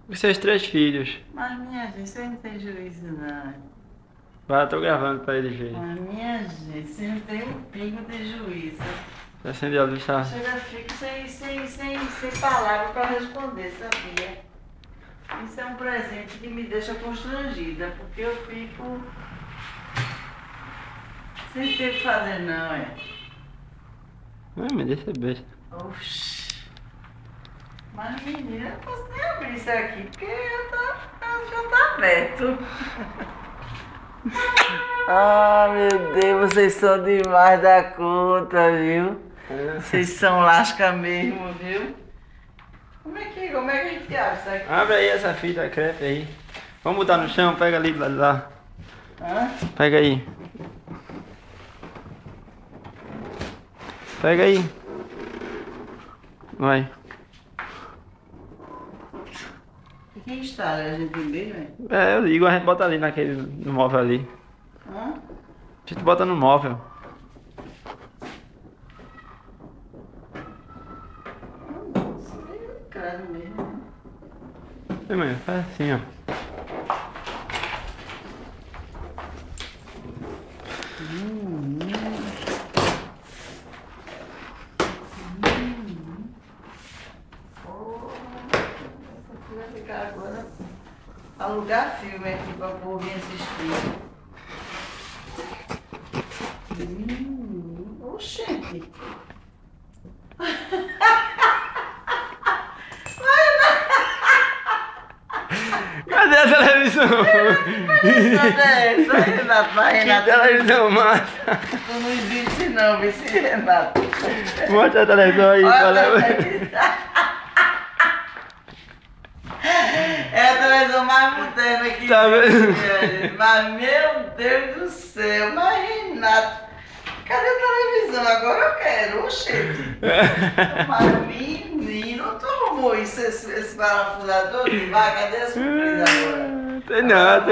Os seus 3 filhos. Mas minha gente, você não tem juízo não. Vai, tô gravando pra eles verem. Mas minha gente, você não tem um pingo de juízo. Você acendeu a luz, tá? Eu já fico sem palavras para responder, sabia? Isso é um presente que me deixa constrangida, porque eu fico sem ter o que fazer não, é. Ai, me deixa besta. Oxi. Mas menina, eu não posso nem abrir isso aqui, porque já tá aberto. Ah, meu Deus, vocês são demais da conta, viu? Vocês são lasca mesmo, viu? Como é que a gente abre isso aqui? Abre aí essa fita crepe aí. Vamos botar no chão, pega ali do lado de lá. Hã? Pega aí. Pega aí. Vai. E quem está? A gente vê, né? Eu ligo, a gente bota ali no móvel ali. Hã? A gente bota no móvel. Nossa, meio caro mesmo, né? E, mãe, faz assim, ó. Essa vai ficar agora alugar filme aqui para o povo vir assistir. Oxente. Cadê a televisão? Essa, Renato, mas Que Renato, televisão massa! tu não existe não, vice Renato. Mostra a televisão aí, Olha fala. a televisão. É a televisão mais moderna que Tá existe, mas meu Deus do céu, mas Renato, cadê a televisão? Agora eu quero, oxente. Mas menino, tu arrumou esse parafusador de vaca? Cadê a surpresa agora? Tem nada.